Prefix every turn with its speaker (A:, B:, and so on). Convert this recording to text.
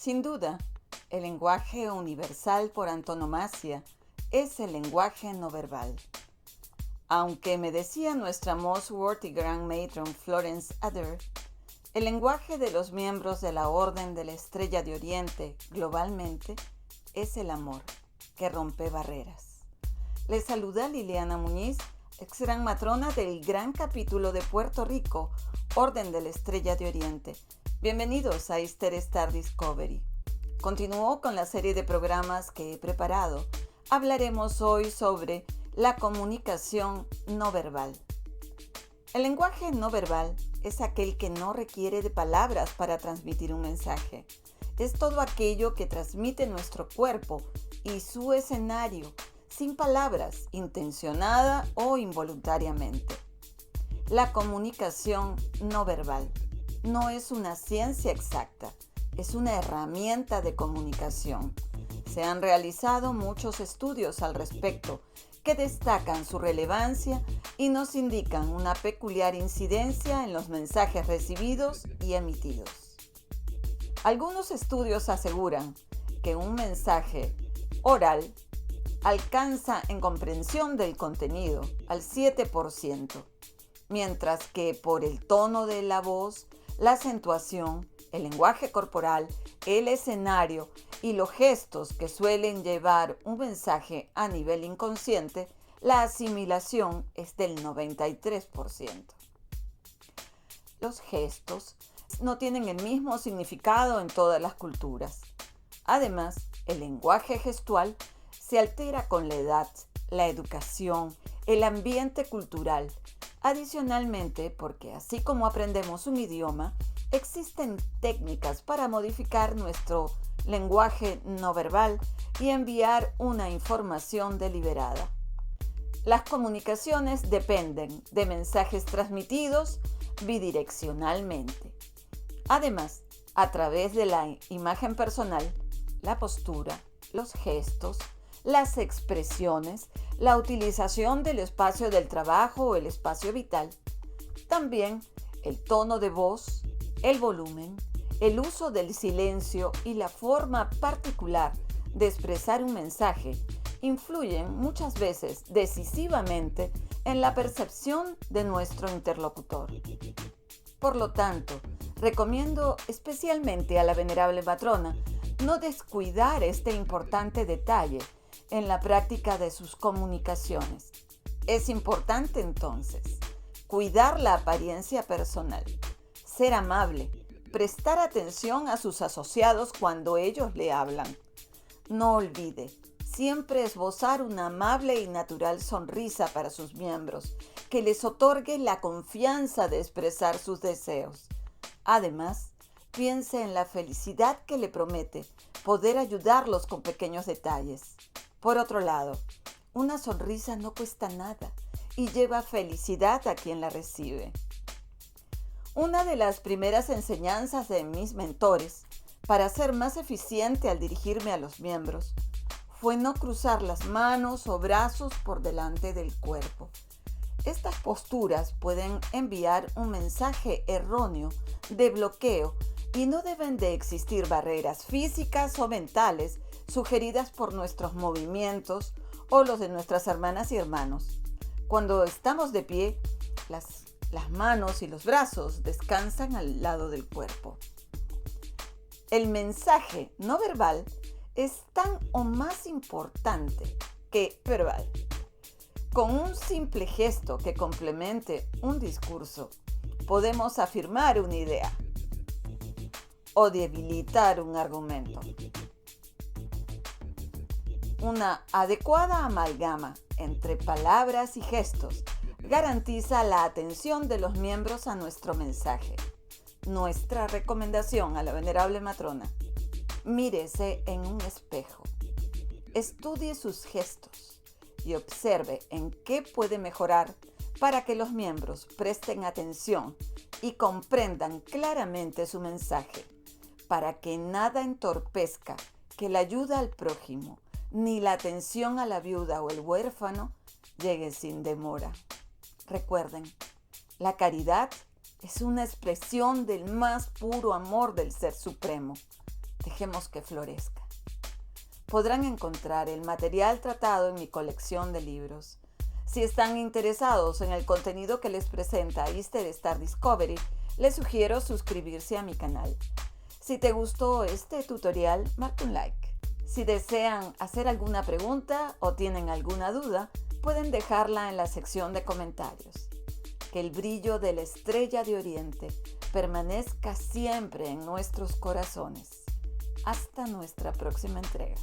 A: Sin duda, el lenguaje universal por antonomasia es el lenguaje no verbal. Aunque me decía nuestra most worthy Grand Matron Florence Adair, el lenguaje de los miembros de la Orden de la Estrella de Oriente globalmente es el amor, que rompe barreras. Les saluda Liliana Muñiz, ex gran matrona del gran capítulo de Puerto Rico, Orden de la Estrella de Oriente. Bienvenidos a Easter Star Discovery. Continúo con la serie de programas que he preparado. Hablaremos hoy sobre la comunicación no verbal. El lenguaje no verbal es aquel que no requiere de palabras para transmitir un mensaje. Es todo aquello que transmite nuestro cuerpo y su escenario, sin palabras, intencionada o involuntariamente. La comunicación no verbal no es una ciencia exacta, es una herramienta de comunicación. Se han realizado muchos estudios al respecto que destacan su relevancia y nos indican una peculiar incidencia en los mensajes recibidos y emitidos. Algunos estudios aseguran que un mensaje oral alcanza en comprensión del contenido al 7%, mientras que por el tono de la voz, la acentuación, el lenguaje corporal, el escenario y los gestos que suelen llevar un mensaje a nivel inconsciente, la asimilación es del 93%. Los gestos no tienen el mismo significado en todas las culturas. Además, el lenguaje gestual se altera con la edad, la educación, el ambiente cultural. Adicionalmente, porque así como aprendemos un idioma, existen técnicas para modificar nuestro lenguaje no verbal y enviar una información deliberada. Las comunicaciones dependen de mensajes transmitidos bidireccionalmente. Además, a través de la imagen personal, la postura, los gestos, las expresiones, la utilización del espacio del trabajo o el espacio vital, también el tono de voz, el volumen, el uso del silencio y la forma particular de expresar un mensaje influyen muchas veces decisivamente en la percepción de nuestro interlocutor. Por lo tanto, recomiendo especialmente a la venerable matrona no descuidar este importante detalle en la práctica de sus comunicaciones. Es importante entonces cuidar la apariencia personal, ser amable, prestar atención a sus asociados cuando ellos le hablan. No olvide siempre esbozar una amable y natural sonrisa para sus miembros, que les otorgue la confianza de expresar sus deseos. Además, piense en la felicidad que le promete poder ayudarlos con pequeños detalles. Por otro lado, una sonrisa no cuesta nada y lleva felicidad a quien la recibe. Una de las primeras enseñanzas de mis mentores para ser más eficiente al dirigirme a los miembros fue no cruzar las manos o brazos por delante del cuerpo. Estas posturas pueden enviar un mensaje erróneo de bloqueo y no deben de existir barreras físicas o mentales sugeridas por nuestros movimientos o los de nuestras hermanas y hermanos. Cuando estamos de pie, las manos y los brazos descansan al lado del cuerpo. El mensaje no verbal es tan o más importante que verbal. Con un simple gesto que complemente un discurso, podemos afirmar una idea o debilitar un argumento. Una adecuada amalgama entre palabras y gestos garantiza la atención de los miembros a nuestro mensaje. Nuestra recomendación a la venerable matrona: mírese en un espejo, estudie sus gestos y observe en qué puede mejorar para que los miembros presten atención y comprendan claramente su mensaje, para que nada entorpezca que la ayuda al prójimo ni la atención a la viuda o el huérfano llegue sin demora. Recuerden, la caridad es una expresión del más puro amor del Ser Supremo. Dejemos que florezca. Podrán encontrar el material tratado en mi colección de libros. Si están interesados en el contenido que les presenta Easter Star Discovery, les sugiero suscribirse a mi canal. Si te gustó este tutorial, marca un like. Si desean hacer alguna pregunta o tienen alguna duda, pueden dejarla en la sección de comentarios. Que el brillo de la estrella de Oriente permanezca siempre en nuestros corazones. Hasta nuestra próxima entrega.